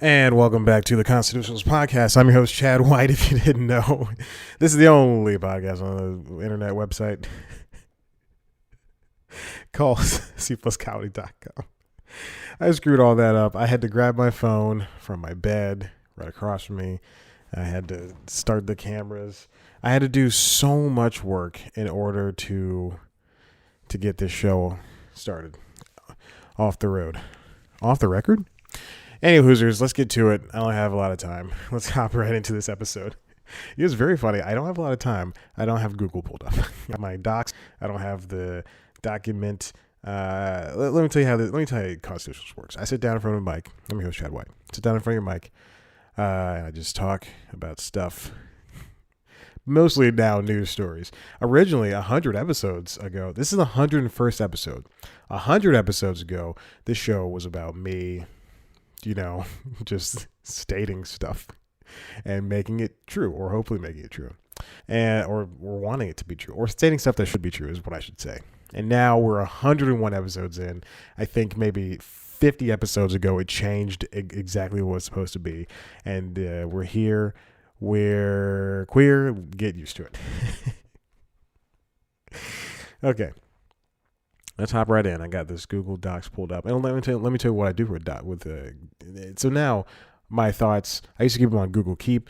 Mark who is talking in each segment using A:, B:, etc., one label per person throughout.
A: And welcome back to the Constitutionals Podcast. I'm your host, Chad White, if you didn't know. This is the only podcast on the internet website called cpluscomedy.com. I screwed all that up. I had to grab my phone from my bed right across from me. I had to start the cameras. I had to do so much work in order to get this show started. Off the road. Off the record? Any Hoosers, let's get to it. I don't have a lot of time. Let's hop right into this episode. It was very funny. I don't have a lot of time. I don't have Google pulled up. I have my docs. I don't have the document. Let me tell you how Constitutionals works. I sit down in front of a mic. I'm your host, Chad White. Sit down in front of your mic. And I just talk about stuff. Mostly now news stories. Originally, 100 episodes ago, this is the 101st episode. 100 episodes ago, this show was about me, just stating stuff and making it true, or hopefully making it true, and or wanting it to be true, or stating stuff that should be true is what I should say. And now we're 101 episodes in. I think maybe 50 episodes ago it changed exactly what it was supposed to be, and we're here. We're queer. Get used to it. Okay. Let's hop right in. I got this Google Docs pulled up, and let me tell you what I do with so now my thoughts. I used to keep them on Google Keep.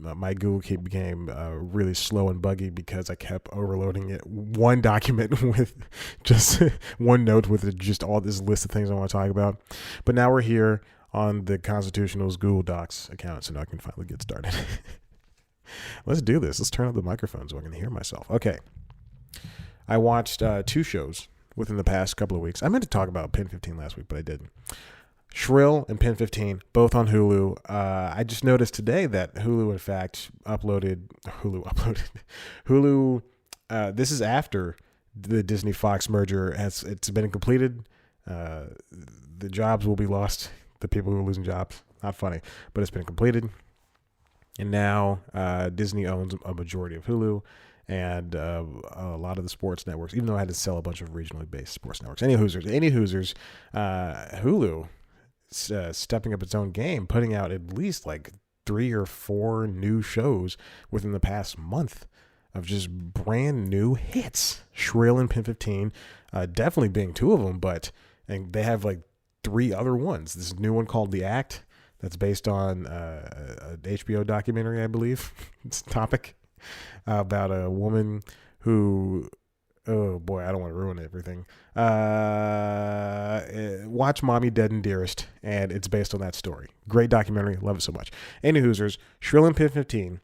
A: My Google Keep became really slow and buggy because I kept overloading it. One document with just one note with just all this list of things I want to talk about. But now we're here on the Constitutionals Google Docs account, so now I can finally get started. Let's do this. Let's turn up the microphone so I can hear myself. Okay. I watched two shows within the past couple of weeks. I meant to talk about Pen 15 last week, but I didn't. SHRILL and Pen 15, both on HULU. I just noticed today that HULU, in fact, uploaded. HULU. This is after the Disney Fox merger it's been completed. The jobs will be lost. The people who are losing jobs. Not funny, but it's been completed. And now Disney owns a majority of HULU. And a lot of the sports networks, even though I had to sell a bunch of regionally based sports networks. Any Hoosers, HULU stepping up its own game, putting out at least like 3 or 4 new shows within the past month of just brand new hits. SHRILL and Pen 15, definitely being 2 of them, and they have like 3 other ones. This new one called The Act that's based on an HBO documentary, I believe. It's a topic. About a woman who, oh boy, I don't want to ruin everything. Watch Mommy Dead and Dearest, and it's based on that story. Great documentary, love it so much. Any Hoosers, SHRILL and Pen 15,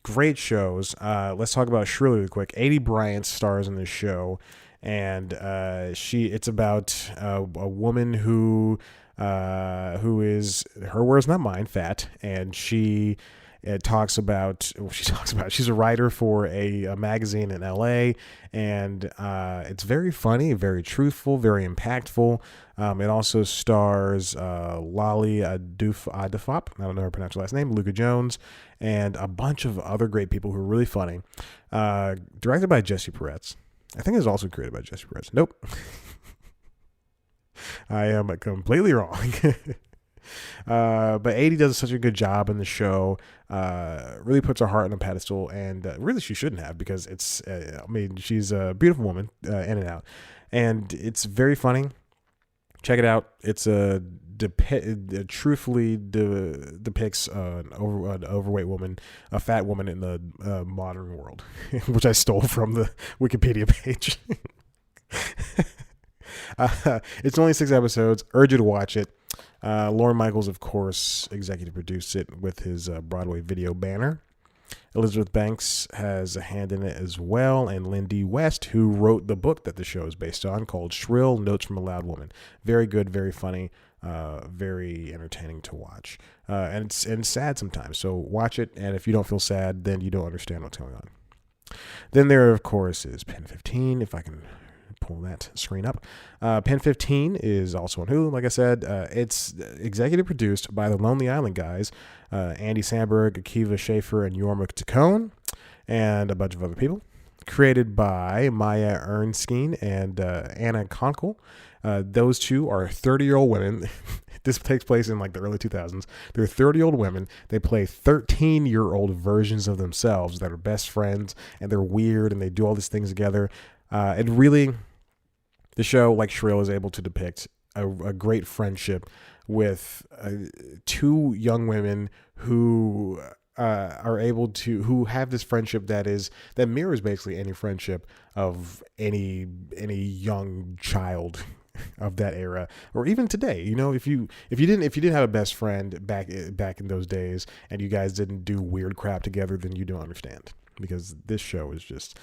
A: great shows. Let's talk about SHRILL really quick. 80 Bryant stars in this show, and it's about a woman who is, her words not mine, fat, and she's a writer for a magazine in LA, and it's very funny, very truthful, very impactful. It also stars Lali Adefop, I don't know how to pronounce her last name, Luka Jones, and a bunch of other great people who are really funny. Directed by Jesse Peretz. I think it was also created by Jesse Peretz. Nope. I am completely wrong. But 80 does such a good job in the show, really puts her heart on a pedestal, and really she shouldn't have, because she's a beautiful woman, in and out, and it's very funny. Check it out. It's it truthfully depicts an overweight woman, a fat woman in the modern world, which I stole from the Wikipedia page. It's only 6 episodes. Urge you to watch it. Lorne Michaels, of course, executive produced it with his Broadway video banner. Elizabeth Banks has a hand in it as well, and Lindy West, who wrote the book that the show is based on, called SHRILL, Notes from a Loud Woman. Very good, very funny, very entertaining to watch. And it's sad sometimes, so watch it, and if you don't feel sad, then you don't understand what's going on. Then there, of course, is Pen 15, if I can pull that screen up. Pen 15 is also on Hulu, like I said. It's executive produced by the Lonely Island guys, Andy Samberg, Akiva Schaffer, and Jorma Taccone, and a bunch of other people. Created by Maya Ernskine and Anna Konkel. Those two are 30-year-old women. This takes place in like the early 2000s. They're 30-year-old women. They play 13-year-old versions of themselves that are best friends, and they're weird, and they do all these things together. And really, the show, like SHRILL, is able to depict a great friendship with two young women who who have this friendship that mirrors basically any friendship of any young child of that era, or even today. If you didn't have a best friend back in those days, and you guys didn't do weird crap together, then you don't understand, because this show is just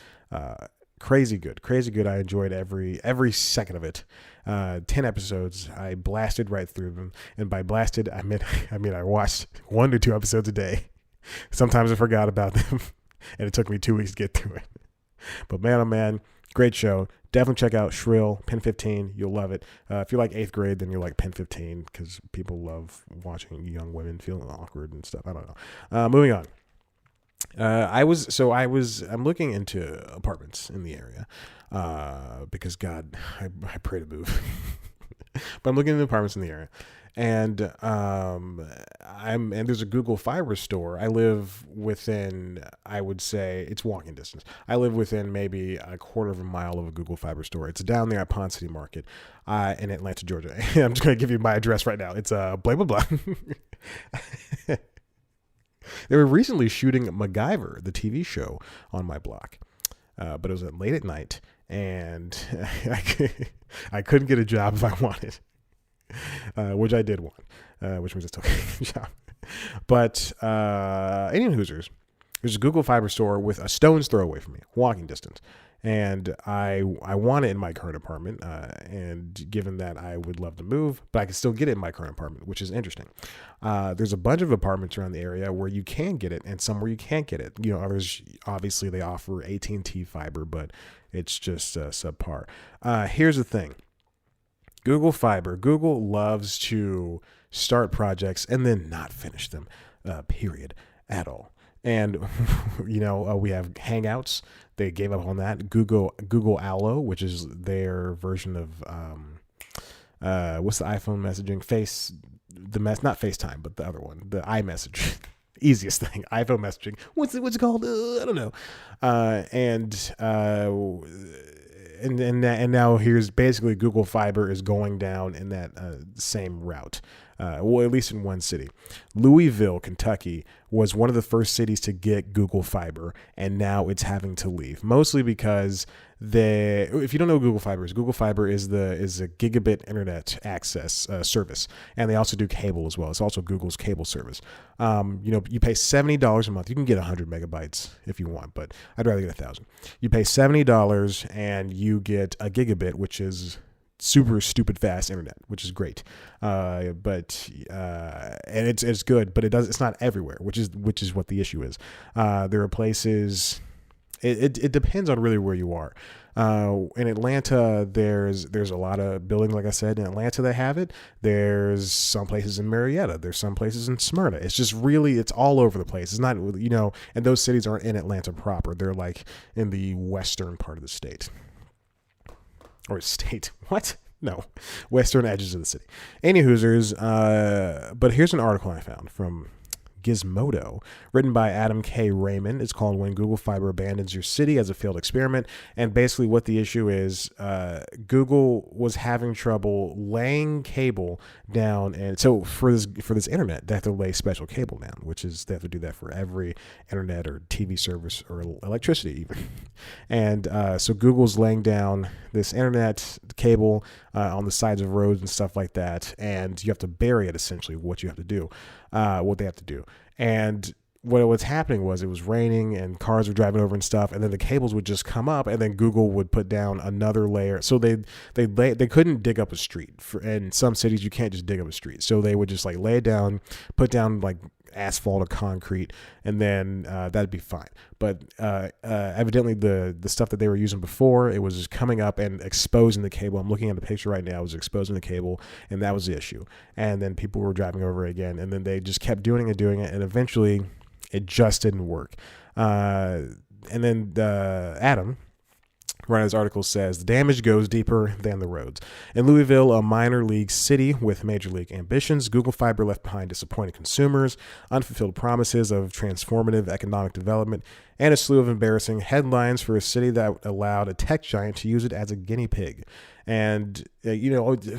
A: crazy good. I enjoyed every second of it. 10 episodes. I blasted right through them, and by blasted I mean I watched 1 to 2 episodes a day. Sometimes I forgot about them, and it took me 2 weeks to get through it. But man, oh man, great show. Definitely check out SHRILL, Pen 15. You'll love it. If you like 8th grade, then you'll like Pen 15, because people love watching young women feeling awkward and stuff. I don't know. Moving on. I'm looking into apartments in the area, because God, I pray to move. But I'm looking into apartments in the area. And there's a Google Fiber store. I live within, I would say it's walking distance. I live within maybe a quarter of a mile of a Google Fiber store. It's down there at Pond City Market, in Atlanta, Georgia. I'm just going to give you my address right now. It's blah, blah, blah. They were recently shooting MacGyver, the TV show, on my block. But it was late at night, and I couldn't get a job if I wanted. Which I did want, which means I still can't get a job. But any Hoosiers, there's a Google Fiber store with a stone's throw away from me, walking distance. And I want it in my current apartment, and given that I would love to move, but I can still get it in my current apartment, which is interesting. There's a bunch of apartments around the area where you can get it, and some where you can't get it. Others, obviously, they offer AT&T fiber, but it's just subpar. Here's the thing. Google Fiber, Google loves to start projects and then not finish them, period, at all. And, we have Hangouts. They gave up on that. Google Allo, which is their version of, what's the iPhone messaging? Not FaceTime, but the other one, the iMessage. Easiest thing, iPhone messaging. What's it called? I don't know. And now here's basically Google Fiber is going down in that same route. Well, at least in one city. Louisville, Kentucky was one of the first cities to get Google Fiber, and now it's having to leave. Mostly because if you don't know what Google Fiber is a gigabit internet access service, and they also do cable as well. It's also Google's cable service. You pay $70 a month. You can get 100 megabytes if you want, but I'd rather get 1,000. You pay $70 and you get a gigabit, which is super stupid fast internet, which is great. And it's good, but it's not everywhere, which is what the issue is. There are places, it depends on really where you are. In Atlanta, there's a lot of buildings, like I said. In Atlanta, they have it. There's some places in Marietta. There's some places in Smyrna. It's just really, it's all over the place. It's not, and those cities aren't in Atlanta proper. They're like in the western part of the state. Or state. What? No. Western edges of the city. Any Hoosers. But here's an article I found from Gizmodo, written by Adam K. Raymond. It's called When Google Fiber Abandons Your City as a Failed Experiment. And basically what the issue is, Google was having trouble laying cable down. And so for this internet, they have to lay special cable down, which is they have to do that for every internet or TV service or electricity even. And so Google's laying down this internet cable on the sides of roads and stuff like that. And you have to bury it, essentially, what they have to do. And what's happening was it was raining and cars were driving over and stuff, and then the cables would just come up, and then Google would put down another layer. So they couldn't dig up a street. In some cities, you can't just dig up a street. So they would just like lay it down, put down like asphalt or concrete, and then that'd be fine. But evidently the stuff that they were using before, it was just coming up and exposing the cable. I'm looking at the picture right now. It was exposing the cable, and that was the issue. And then people were driving over it again, and then they just kept doing it, and eventually it just didn't work. And then Adam, Right, as article says, the damage goes deeper than the roads. In Louisville, a minor league city with major league ambitions, Google Fiber left behind disappointed consumers, unfulfilled promises of transformative economic development, and a slew of embarrassing headlines for a city that allowed a tech giant to use it as a guinea pig. And,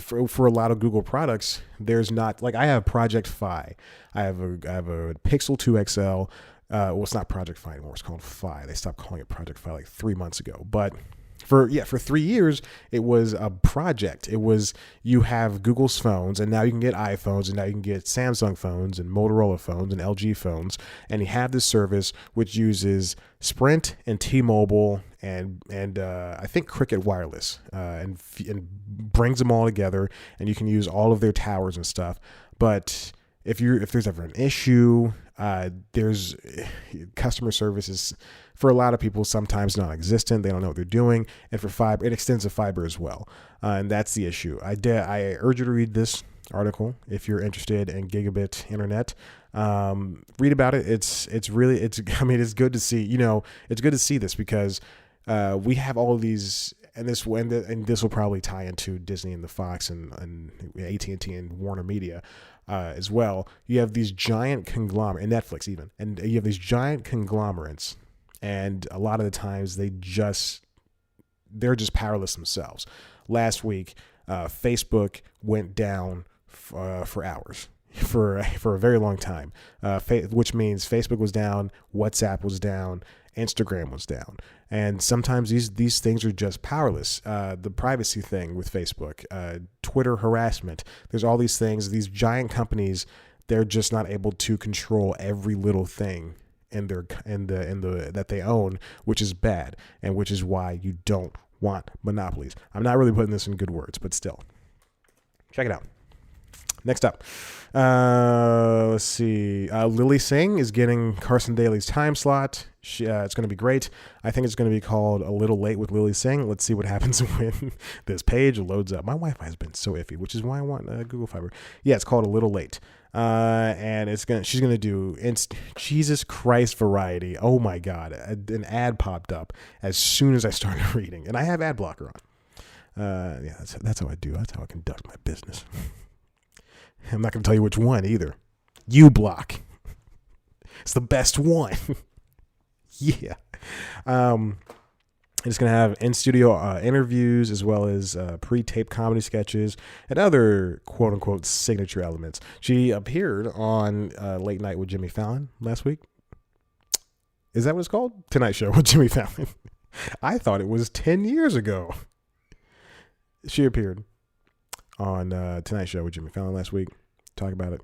A: for a lot of Google products, there's not, like, I have Project Fi. I have a Pixel 2 XL. Well, it's not Project Fi anymore. It's called Fi. They stopped calling it Project Fi like 3 months ago. But for 3 years, it was a project. It was, you have Google's phones, and now you can get iPhones, and now you can get Samsung phones and Motorola phones and LG phones. And you have this service which uses Sprint and T-Mobile and I think Cricket Wireless, and brings them all together, and you can use all of their towers and stuff. But if there's ever an issue, there's customer service is, for a lot of people, sometimes non-existent. They don't know what they're doing. And for fiber, it extends to fiber as well. And that's the issue. I urge you to read this article if you're interested in gigabit internet. Read about it. It's good to see, it's good to see this, because we have all of these, and this will probably tie into Disney and the Fox and AT&T and Warner Media as well. You have these giant conglomerates, and Netflix even, and you have these giant conglomerates, and a lot of the times they're just powerless themselves. Last week, Facebook went down for hours. For a very long time, which means Facebook was down, WhatsApp was down, Instagram was down, and sometimes these things are just powerless. The privacy thing with Facebook, Twitter harassment. There's all these things. These giant companies, they're just not able to control every little thing in that they own, which is bad, and which is why you don't want monopolies. I'm not really putting this in good words, but still, check it out. Next up, let's see. Lily Singh is getting Carson Daly's time slot. It's going to be great. I think it's going to be called A Little Late with Lily Singh. Let's see what happens when this page loads up. My Wi-Fi has been so iffy, which is why I want Google Fiber. Yeah, it's called A Little Late. And she's going to do Jesus Christ variety. Oh my God. An ad popped up as soon as I started reading, and I have ad blocker on. Yeah, that's how I do. That's how I conduct my business. I'm not going to tell you which one either. uBlock. It's the best one. Yeah. It's going to have in-studio interviews, as well as pre-taped comedy sketches and other quote-unquote signature elements. She appeared on Late Night with Jimmy Fallon last week. Is that what it's called? Tonight Show with Jimmy Fallon. I thought it was 10 years ago. She appeared on Tonight Show with Jimmy Fallon last week. Talk about it.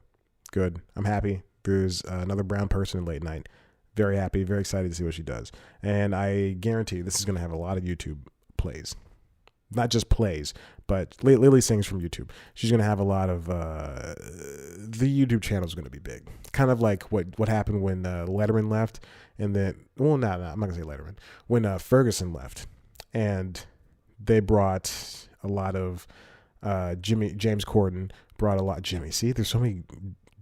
A: Good. I'm happy. There's another brown person in Late Night. Very happy, very excited to see what she does. And I guarantee this is going to have a lot of YouTube plays. Not just plays, but Lily Singh's from YouTube. She's going to have a lot of, the YouTube channel is going to be big. Kind of like what happened when Letterman left. And then, well, no, I'm not going to say Letterman. When Ferguson left. And they brought a lot of, James Corden brought a lot. Jimmy, see, there's so many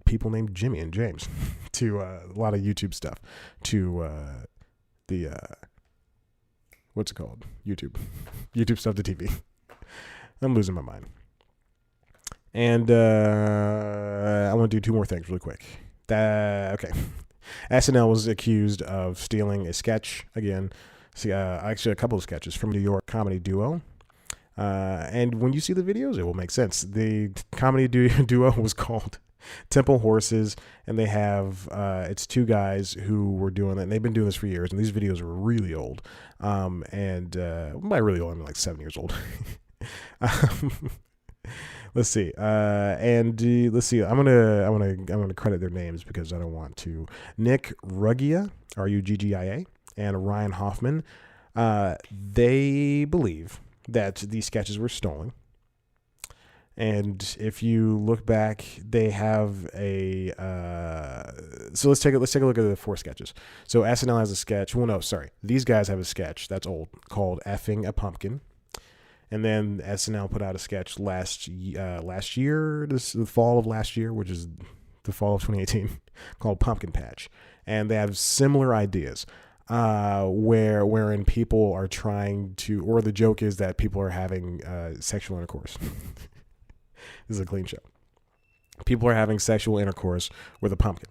A: people named Jimmy and James to a lot of YouTube stuff, to the what's it called? YouTube stuff to TV. I'm losing my mind. And I want to do two more things really quick. Okay. SNL was accused of stealing a sketch again. Actually, a couple of sketches from New York comedy duo. And when you see the videos, it will make sense. The comedy duo was called Temple Horses, and they have it's two guys who were doing it, and they've been doing this for years, and these videos are really old. And by really old, I mean like 7 years old. Let's see. Let's see. I'm gonna credit their names because I don't want to. Nick Ruggia, Ruggia, and Ryan Hoffman. They believe that these sketches were stolen. And if you look back, they have a. So let's take a look at the four sketches. So SNL has a sketch. Well, no, sorry. These guys have a sketch that's old called "Effing a Pumpkin," and then SNL put out a sketch last year, the fall of last year, which is the fall of 2018, called "Pumpkin Patch," and they have similar ideas. wherein people are trying to, or the joke is that people are having sexual intercourse. This is a clean show. People are having sexual intercourse with a pumpkin,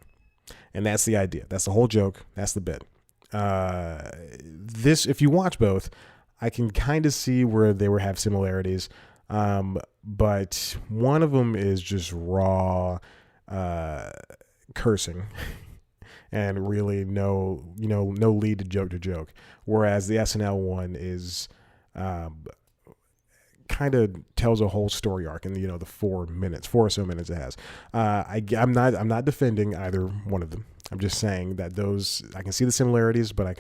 A: and that's the idea. That's the whole joke. That's the bit. This, if you watch both, I can kind of see where they have similarities, but one of them is just raw cursing. And really no lead to joke. Whereas the SNL one is kind of tells a whole story arc in the 4 or so minutes it has. I'm not defending either one of them. I'm just saying that those, I can see the similarities, but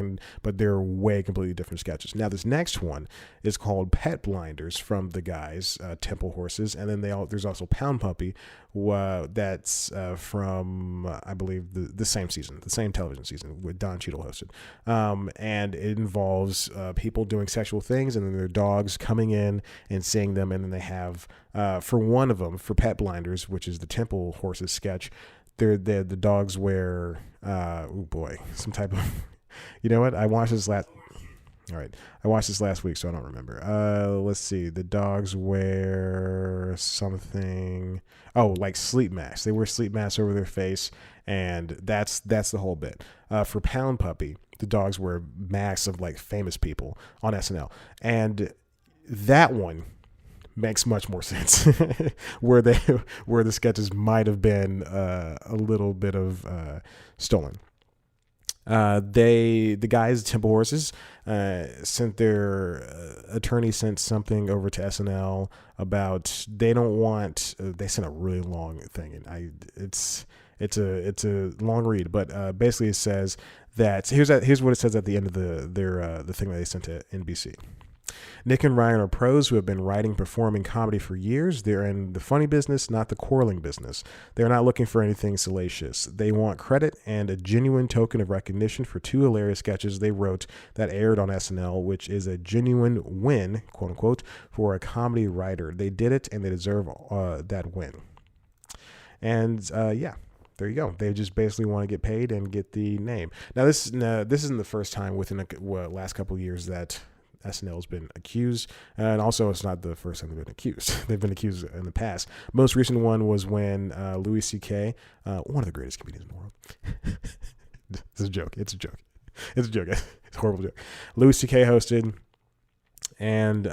A: they're way completely different sketches. Now this next one is called Pet Blinders from the guys Temple Horses, and then there's also Pound Puppy, that's from I believe the same season, the same television season with Don Cheadle hosted, and it involves people doing sexual things, and then their dogs coming in and seeing them, and then they have for one of them, for Pet Blinders, which is the Temple Horses sketch. The dogs wear some type of you know what, I watched this last week, so I don't remember. Let's see, the dogs wear something, like sleep masks. They wear sleep masks over their face, and that's the whole bit. For Pound Puppy, the dogs wear masks of like famous people on SNL, and that one makes much more sense. where the sketches might have been a little bit of stolen. The guys Temple Horses sent their attorney sent something over to SNL about they don't want. They sent a really long thing, and it's a long read, but basically it says that here's what it says at the end of the thing that they sent to NBC. Nick and Ryan are pros who have been writing, performing comedy for years. They're in the funny business, not the quarreling business. They're not looking for anything salacious. They want credit and a genuine token of recognition for 2 hilarious sketches they wrote that aired on SNL, which is a genuine win, quote unquote, for a comedy writer. They did it, and they deserve that win. And there you go. They just basically want to get paid and get the name. Now this isn't the first time within the last couple of years that SNL has been accused, and also it's not the first time they've been accused. They've been accused in the past. Most recent one was when Louis C.K., one of the greatest comedians in the world. It's a joke. It's a joke. It's a horrible joke. Louis C.K. hosted, and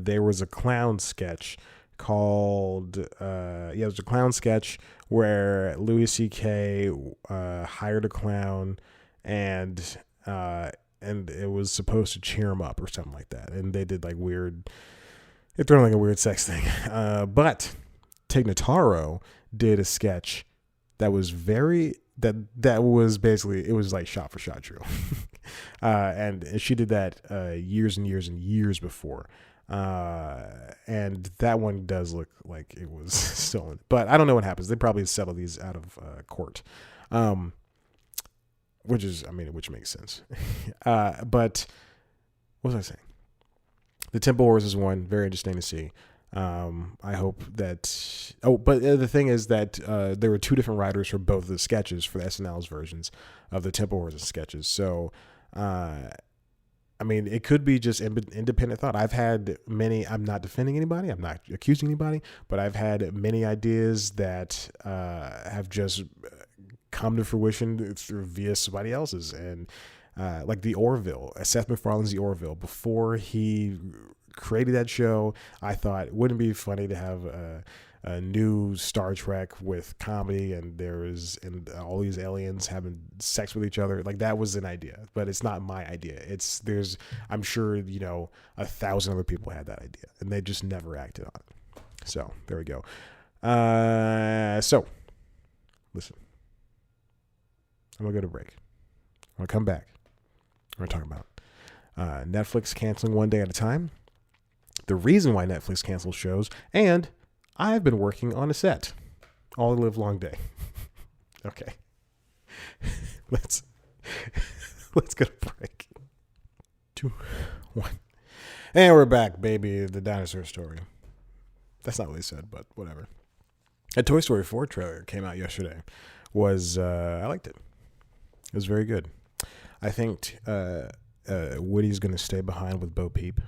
A: there was a clown sketch called it was a clown sketch where Louis C.K. hired a clown, and it was supposed to cheer him up or something like that. And they did they threw in like a weird sex thing. But Tig Notaro did a sketch that was that was basically, it was like shot for shot true. And she did that years and years and years before. And that one does look like it was stolen, but I don't know what happens. They probably settle these out of court. Which makes sense. But what was I saying? The Temple Horses one, very interesting to see. I hope that. But the thing is that there were 2 different writers for both of the sketches, for the SNL's versions of the Temple Horses sketches. So, it could be just independent thought. I've had many. I'm not defending anybody. I'm not accusing anybody. But I've had many ideas that have just come to fruition via somebody else's, and like the Orville, Seth MacFarlane's The Orville. Before he created that show, I thought, wouldn't it be funny to have a new Star Trek with comedy, and all these aliens having sex with each other? Like, that was an idea, but it's not my idea. I'm sure 1,000 other people had that idea, and they just never acted on it. So there we go. So listen. I'm going to go to break. I'm going to come back. We're going to talk about Netflix canceling one day at a time, the reason why Netflix cancels shows, and I've been working on a set all the live long day. Okay. Let's go to break. 2, 1. And we're back, baby. The dinosaur story. That's not what they said, but whatever. A Toy Story 4 trailer came out yesterday. I liked it. It was very good. I think Woody's going to stay behind with Bo Peep,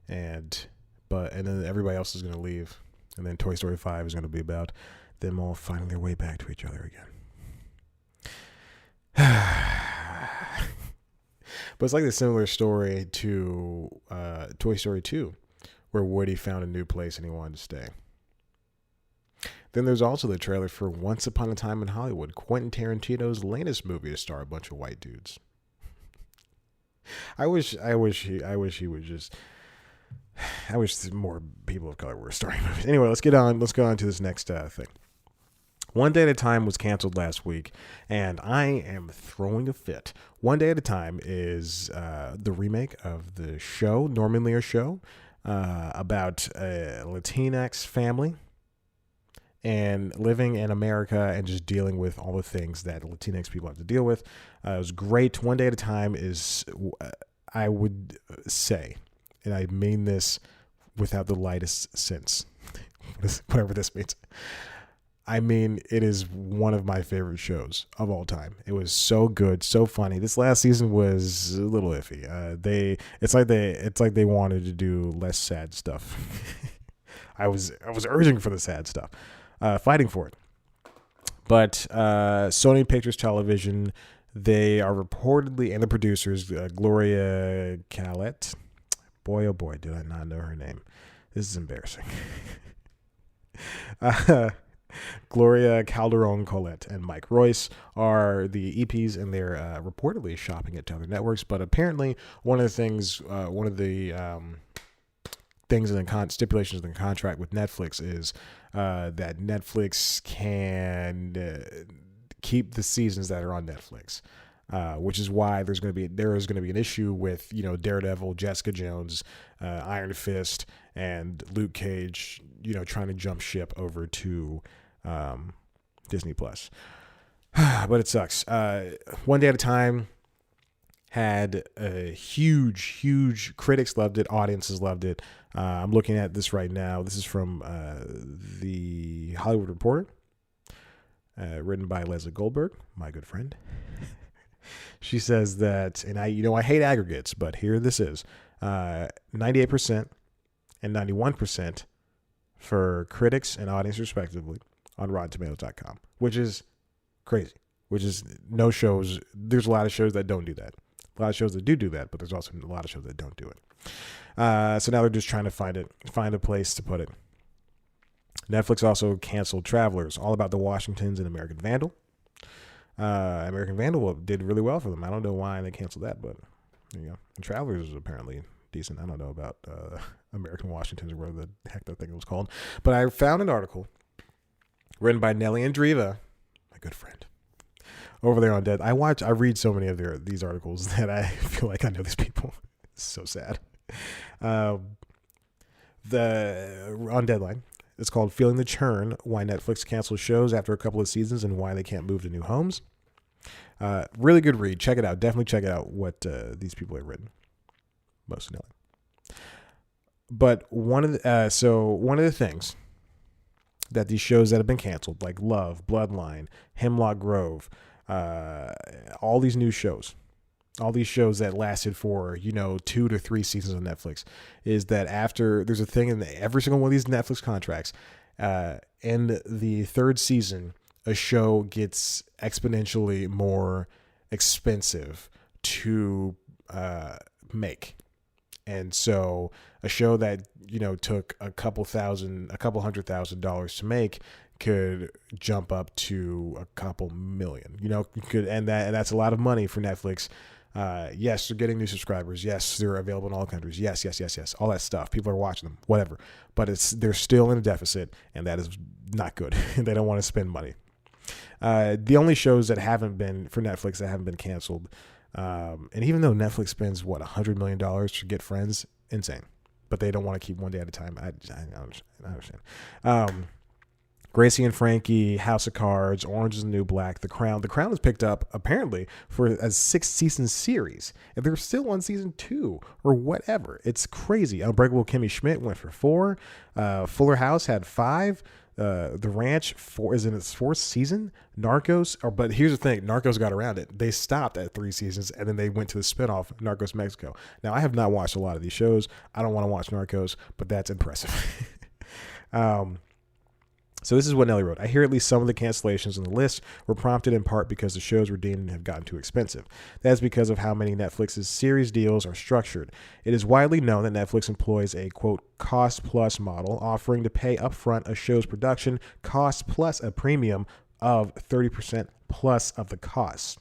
A: and then everybody else is going to leave, and then Toy Story 5 is going to be about them all finding their way back to each other again. But it's like a similar story to Toy Story 2, where Woody found a new place and he wanted to stay. Then there's also the trailer for Once Upon a Time in Hollywood, Quentin Tarantino's latest movie to star a bunch of white dudes. I wish he would just. I wish more people of color were starring movies. Anyway, let's go on to this next thing. One Day at a Time was canceled last week, and I am throwing a fit. One Day at a Time is the remake of the show, Norman Lear show, about a Latinx family and living in America and just dealing with all the things that Latinx people have to deal with. It was great. One Day at a Time is, I would say, and I mean this without the lightest sense, whatever this means. I mean, it is one of my favorite shows of all time. It was so good, so funny. This last season was a little iffy. It's like they wanted to do less sad stuff. I was urging for the sad stuff, fighting for it. But Sony Pictures Television, they are reportedly, and the producers, Gloria Calette. Boy, oh boy, did I not know her name. This is embarrassing. Gloria Calderon Collette and Mike Royce are the EPs, and they're reportedly shopping it to other networks. But apparently, one of the things in the stipulations in the contract with Netflix is that Netflix can keep the seasons that are on Netflix. Which is why there is going to be an issue with Daredevil, Jessica Jones, Iron Fist, and Luke Cage, trying to jump ship over to Disney Plus. But it sucks. One Day at a Time had a huge critics loved it, audiences loved it. I'm looking at this right now. This is from the Hollywood Reporter, written by Leslie Goldberg, my good friend. She says that, and I hate aggregates, but here this is, 98% and 91% for critics and audience respectively on RottenTomatoes.com, which is crazy, which is no shows. There's a lot of shows that don't do that. A lot of shows that do that, but there's also a lot of shows that don't do it. So now they're just trying to find a place to put it. Netflix also canceled Travelers, all about the Washingtons and American Vandal. American Vandal did really well for them. I don't know why they canceled that, but Travelers is apparently decent. I don't know about American Washingtons or whatever the heck that thing was called. But I found an article written by Nelly Andriva, my good friend, over there on Dead. I read so many of these articles that I feel like I know these people. It's so sad. On Deadline. It's called Feeling the Churn, Why Netflix Cancels Shows After a Couple of Seasons and Why They Can't Move to New Homes. Really good read. Check it out. Definitely check out what these people have written. Most Nelly. But one of the things that these shows that have been canceled, like Love, Bloodline, Hemlock Grove, all these new shows, all these shows that lasted for 2 to 3 seasons on Netflix, is that after there's a thing in every single one of these Netflix contracts, in the third season, a show gets exponentially more expensive to make. And so a show that took a couple $100,000 to make could jump up to a couple million. And that's a lot of money for Netflix. Yes, they're getting new subscribers. Yes, they're available in all countries. Yes. All that stuff. People are watching them, whatever. But they're still in a deficit, and that is not good. They don't want to spend money. The only shows that haven't been for Netflix that haven't been canceled, and even though Netflix spends $100 million to get Friends, insane. But they don't want to keep One Day at a Time. I understand. Gracie and Frankie, House of Cards, Orange is the New Black, The Crown. The Crown is picked up, apparently, for a 6-season series. And they're still on season 2 or whatever. It's crazy. Unbreakable Kimmy Schmidt went for 4. Fuller House had 5. The Ranch is in its fourth season. Narcos, but here's the thing: Narcos got around it. They stopped at 3 seasons, and then they went to the spinoff Narcos Mexico. Now, I have not watched a lot of these shows. I don't want to watch Narcos, but that's impressive. So this is what Nelly wrote. I hear at least some of the cancellations on the list were prompted in part because the shows were deemed to have gotten too expensive. That is because of how many Netflix's series deals are structured. It is widely known that Netflix employs a, quote, cost-plus model, offering to pay upfront a show's production cost plus a premium of 30% plus of the cost.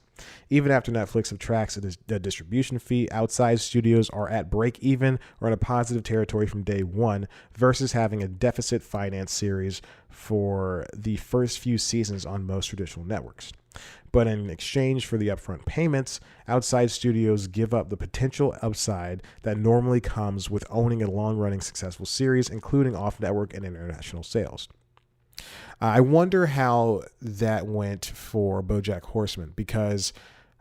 A: Even after Netflix subtracts a distribution fee, outside studios are at break even or in a positive territory from day one versus having a deficit finance series for the first few seasons on most traditional networks. But in exchange for the upfront payments, outside studios give up the potential upside that normally comes with owning a long-running successful series, including off-network and international sales. I wonder how that went for BoJack Horseman, because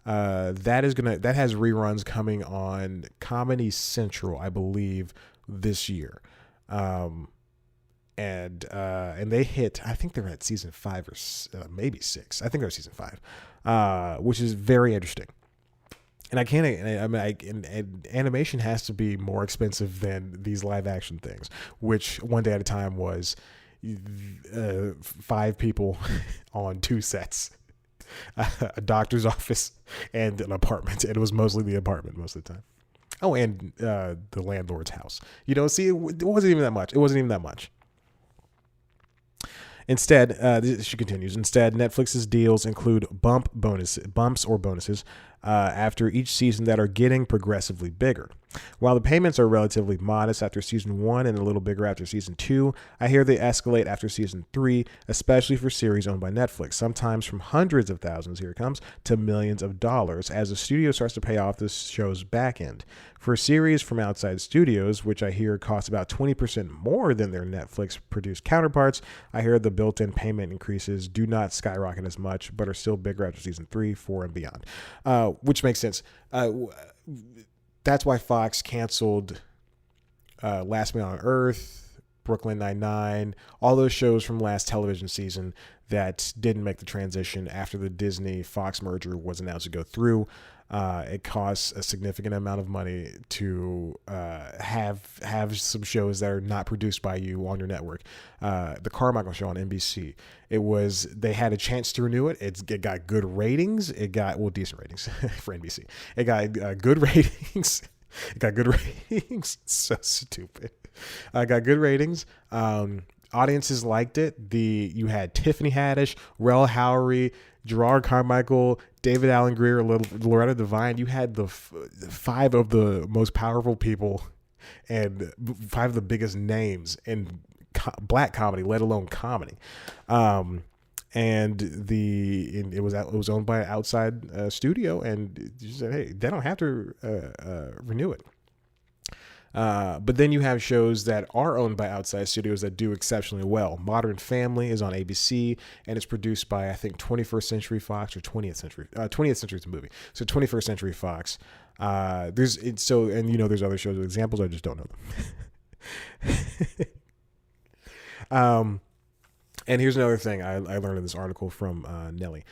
A: that has reruns coming on Comedy Central, I believe, this year, and they hit. I think they're at season 5 or maybe 6. I think they're season 5, which is very interesting. And I can't. I mean, animation has to be more expensive than these live action things, which One Day at a Time was. 5 people on 2 sets, a doctor's office and an apartment. And it was mostly the apartment most of the time. Oh, and the landlord's house. See, it wasn't even that much. It wasn't even that much. Instead, she continues. Instead, Netflix's deals include bumps or bonuses after each season that are getting progressively bigger. While the payments are relatively modest after season 1 and a little bigger after season 2, I hear they escalate after season 3, especially for series owned by Netflix, sometimes from hundreds of thousands, here it comes, to millions of dollars as the studio starts to pay off the show's back end. For series from outside studios, which I hear cost about 20% more than their Netflix-produced counterparts, I hear the built-in payment increases do not skyrocket as much, but are still bigger after season 3, 4, and beyond, which makes sense. That's why Fox canceled Last Man on Earth, Brooklyn Nine-Nine, all those shows from last television season that didn't make the transition after the Disney-Fox merger was announced to go through. It costs a significant amount of money to have some shows that are not produced by you on your network. The Carmichael Show on NBC. They had a chance to renew it. It got good ratings. It got decent ratings for NBC. It got good ratings. It got good ratings. So stupid. Got good ratings. Audiences liked it. You had Tiffany Haddish, Rel Howery, Gerard Carmichael, David Alan Grier, Loretta Devine. You had the 5 of the most powerful people and 5 of the biggest names in black comedy, let alone comedy. And it was owned by an outside studio, and you said, hey, they don't have to renew it. But then you have shows that are owned by outside studios that do exceptionally well. Modern Family is on ABC, and it's produced by, I think, 21st Century Fox or 20th Century. 20th Century is a movie, so 21st Century Fox. There's other shows with examples. I just don't know them. And here's another thing I learned in this article from Nelly.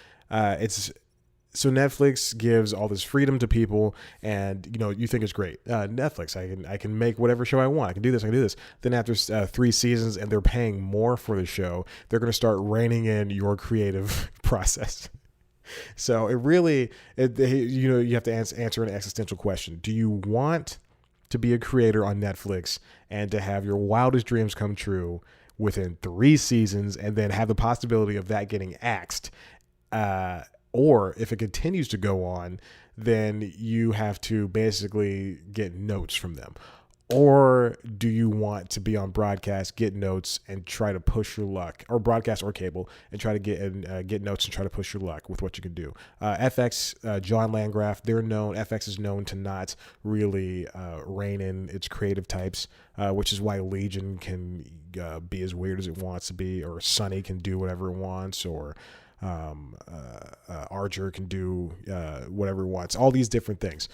A: So Netflix gives all this freedom to people, and you think it's great. Netflix, I can make whatever show I want. I can do this. Then after 3 seasons, and they're paying more for the show, they're going to start reining in your creative process. So you have to answer an existential question. Do you want to be a creator on Netflix and to have your wildest dreams come true within 3 seasons, and then have the possibility of that getting axed? Or if it continues to go on, then you have to basically get notes from them. Or do you want to be on broadcast, get notes, and try to push your luck, or broadcast or cable, and try to get notes and try to push your luck with what you can do? FX, John Landgraf, FX is known to not really rein in its creative types, which is why Legion can be as weird as it wants to be, or Sunny can do whatever it wants, or Archer can do whatever it wants, all these different things.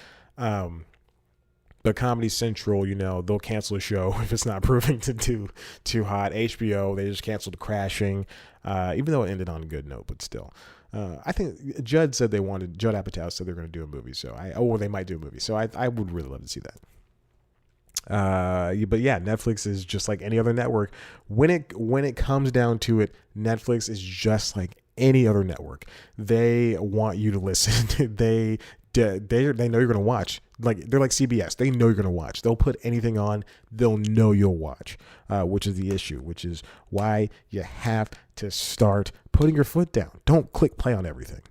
A: But Comedy Central, they'll cancel a show if it's not proving to do too hot. HBO, they just canceled Crashing, even though it ended on a good note, but still. I think Judd Apatow said they're going to do a movie, or they might do a movie. So I would really love to see that. But yeah, Netflix is just like any other network. When it comes down to it, Netflix is just like any other network. They want you to listen. They know you're going to watch. Like, they're like CBS. They know you're going to watch. They'll put anything on. They'll know you'll watch, which is the issue, which is why you have to start putting your foot down. Don't click play on everything.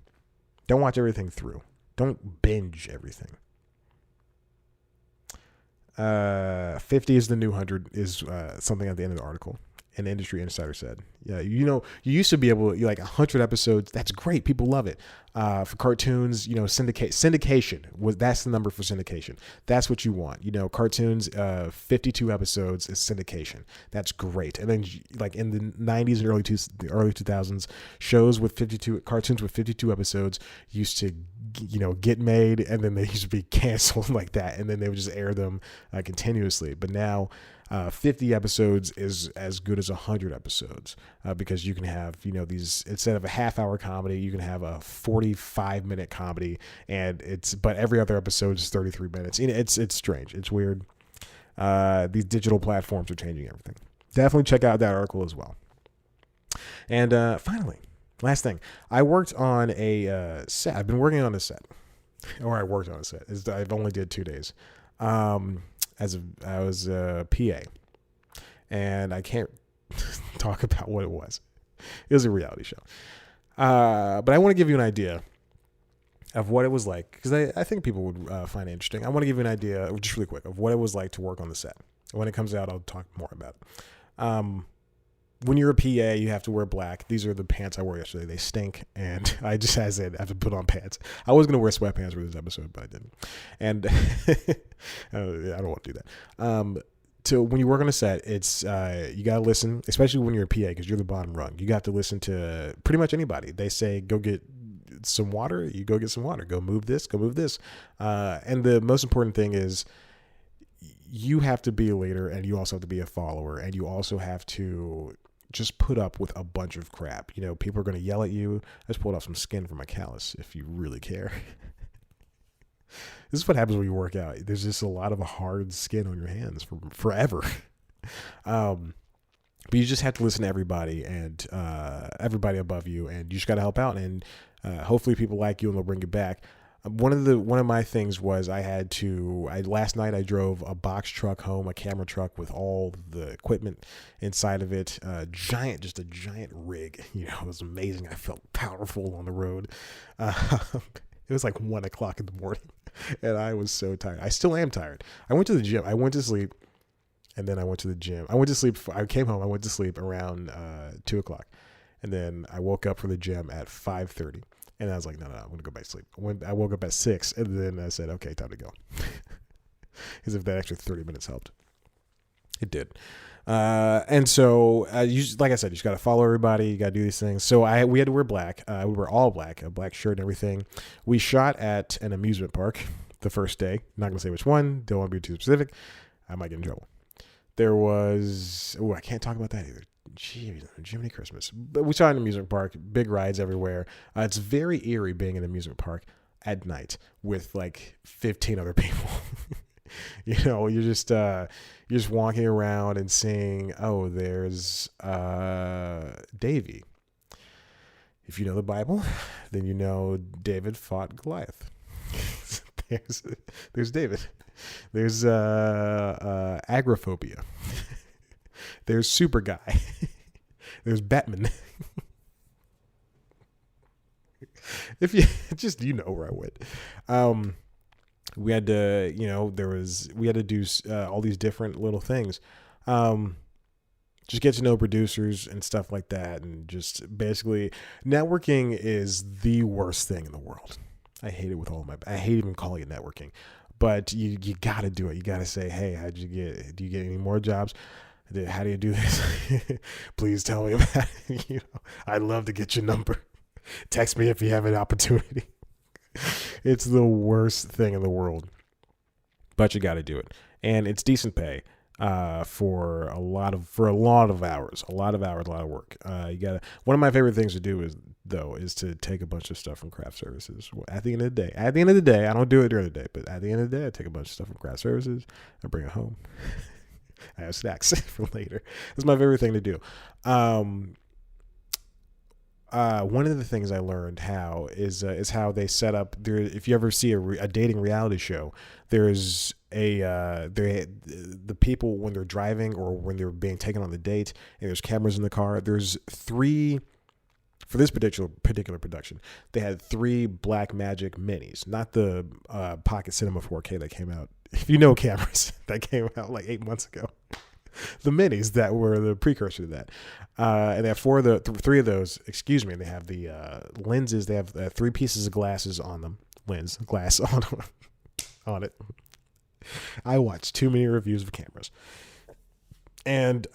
A: Don't watch everything through. Don't binge everything. 50 is the new 100 is something at the end of the article. An industry insider said, yeah, you used to be able to, like 100 episodes. That's great. People love it. For cartoons, syndication that's the number for syndication. That's what you want. Cartoons, 52 episodes is syndication. That's great. And then like in the 90s and early 2000s, cartoons with 52 episodes used to, get made, and then they used to be canceled like that. And then they would just air them continuously. But now, 50 episodes is as good as 100 episodes, because you can have, these, instead of a half-hour comedy, you can have a 45-minute comedy, but every other episode is 33 minutes. It's strange. It's weird. These digital platforms are changing everything. Definitely check out that article as well. And finally, last thing, I worked on a set. I've been working on a set, or I worked on a set. I've only did 2 days. I was a PA, and I can't talk about what it was. It was a reality show. But I want to give you an idea of what it was like, because I think people would find it interesting. I want to give you an idea, just really quick, of what it was like to work on the set. When it comes out, I'll talk more about it. When you're a PA, you have to wear black. These are the pants I wore yesterday. They stink, and I just have to put on pants. I was going to wear sweatpants for this episode, but I didn't. And I don't want to do that. So when you work on a set, it's you got to listen, especially when you're a PA, because you're the bottom rung. You got to listen to pretty much anybody. They say, go get some water. You go get some water. Go move this. Go move this. And the most important thing is, you have to be a leader, and you also have to be a follower, and you also have to just put up with a bunch of crap. People are going to yell at you. I just pulled off some skin from my callus, if you really care. This is what happens when you work out. There's just a lot of hard skin on your hands for forever. But you just have to listen to everybody, and everybody above you, and you just got to help out, and hopefully people like you and they'll bring you back. One of my things was last night I drove a box truck home, a camera truck with all the equipment inside of it, just a giant rig. It was amazing. I felt powerful on the road. It was like 1:00 in the morning, and I was so tired. I still am tired. I went to the gym. I went to sleep, and then I went to the gym. I went to sleep. I came home. I went to sleep around 2:00, and then I woke up for the gym at 5:30. And I was like, no, I'm going to go back to sleep. I woke up at 6, and then I said, okay, time to go. As if that extra 30 minutes helped. It did. And so, like I said, you just got to follow everybody. You got to do these things. So we had to wear black. We were all black, a black shirt and everything. We shot at an amusement park the first day. Not going to say which one. Don't want to be too specific. I might get in trouble. There was, I can't talk about that either. Jiminy Christmas. But we saw an amusement park, big rides everywhere. It's very eerie being in an amusement park at night with like 15 other people. You're just walking around and seeing, oh, there's Davy. If you know the Bible, then you know David fought Goliath. There's David. There's agoraphobia. There's Super Guy. There's Batman. If you know where I went. We had to, we had to do all these different little things. Just get to know producers and stuff like that. And just basically, networking is the worst thing in the world. I hate it with I hate even calling it networking. But you got to do it. You got to say, hey, do you get any more jobs? How do you do this? Please tell me about it. I'd love to get your number. Text me if you have an opportunity. It's the worst thing in the world. but you got to do it, and it's decent pay for a lot of hours, a lot of work. You gotta. One of my favorite things to do is to take a bunch of stuff from craft services. At the end of the day, I don't do it during the day, but at the end of the day, I take a bunch of stuff from craft services. I bring it home. I have snacks for later. It's my favorite thing to do. One of the things I learned is how they set up there. If you ever see a dating reality show, there's the people when they're driving or when they're being taken on the date, and there's cameras in the car. There's 3 for this particular production. They had 3 Blackmagic minis, not the Pocket Cinema 4K that came out. If you know cameras that came out like 8 months ago. The minis that were the precursor to that, and they have 3 of those. Excuse me. And they have the lenses. They have 3 pieces of glasses on them. Glass on it. I watched too many reviews of cameras, and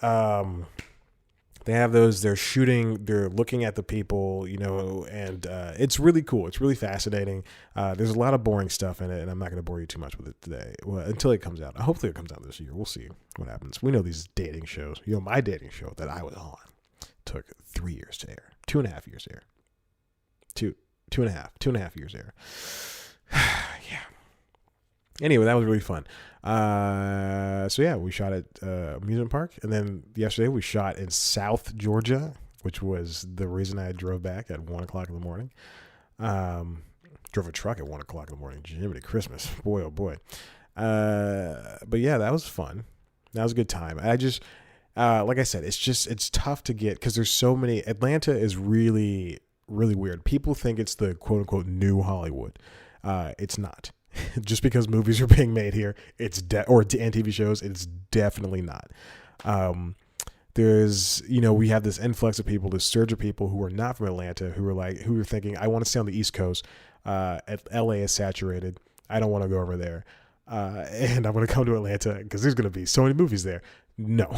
A: they have those. They're shooting. They're looking at the people, and it's really cool. It's really fascinating. There's a lot of boring stuff in it, and I'm not going to bore you too much with it today. Well, until it comes out. Hopefully, it comes out this year. We'll see what happens. We know these dating shows. My dating show that I was on took 3 years to air. 2.5 years to air. Two and a half years to air. Yeah. Anyway, that was really fun. So yeah, we shot at amusement park, and then yesterday we shot in South Georgia, which was the reason I drove back at 1:00 in the morning. Drove a truck at 1:00 in the morning. Jiminy Christmas, boy oh boy. But yeah, that was fun. That was a good time. I just like I said, it's tough to get because there's so many. Atlanta is really, really weird. People think it's the quote unquote new Hollywood. It's not. Just because movies are being made here, and TV shows, it's definitely not. There's, we have this influx of people, this surge of people who are not from Atlanta, who are thinking, I want to stay on the East Coast. LA is saturated. I don't want to go over there. And I'm going to come to Atlanta because there's going to be so many movies there. No,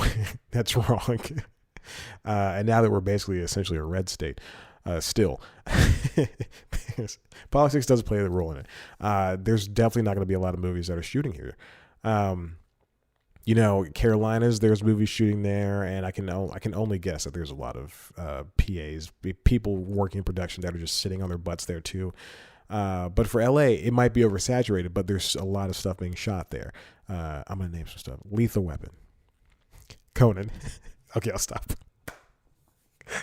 A: that's wrong. And now that we're basically essentially a red state, still, politics does play a role in it. There's definitely not going to be a lot of movies that are shooting here. Carolinas, there's movies shooting there, and I can only guess that there's a lot of PAs, people working in production that are just sitting on their butts there too. But for LA, it might be oversaturated, but there's a lot of stuff being shot there. I'm gonna name some stuff: Lethal Weapon, Conan. Okay, I'll stop.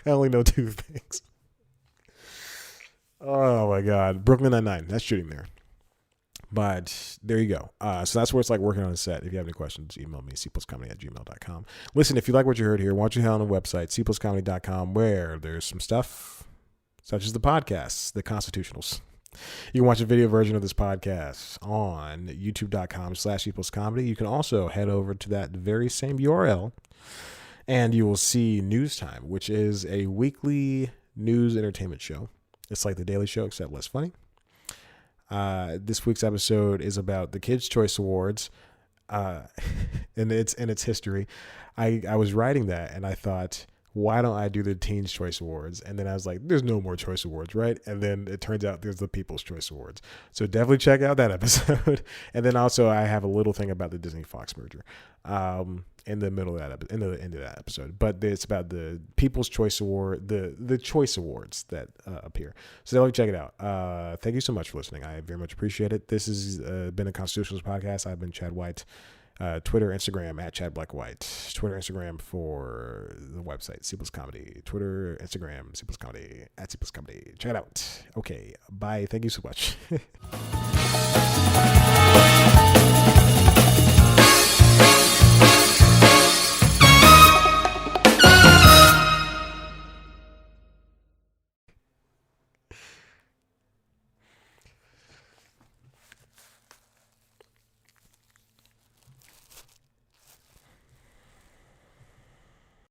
A: I only know 2 things. Oh my God, Brooklyn Nine-Nine, that's shooting there. But there you go. So that's what it's like working on a set. If you have any questions, email me, cpluscomedy@gmail.com. Listen, if you like what you heard here, why don't you head on the website, cpluscomedy.com, where there's some stuff such as the podcasts, the constitutionals. You can watch a video version of this podcast on youtube.com/cpluscomedy. You can also head over to that very same URL, and you will see News Time, which is a weekly news entertainment show. It's like The Daily Show, except less funny. This week's episode is about the Kids' Choice Awards, and its history. I was writing that, and I thought, why don't I do the Teens' Choice Awards? And then I was like, there's no more Choice Awards, right? And then it turns out there's the People's Choice Awards. So definitely check out that episode. And then also I have a little thing about the Disney Fox merger in the middle of that, in the end of that episode. But it's about the People's Choice Award, the Choice Awards that appear. So definitely check it out. Thank you so much for listening. I very much appreciate it. This has been a Constitutionals podcast. I've been Chad White. Twitter, Instagram @ChadBlackWhite. Twitter, Instagram for the website, C Plus Comedy. Twitter, Instagram, C Plus Comedy, @C Plus Comedy. Check it out. Okay, bye. Thank you so much.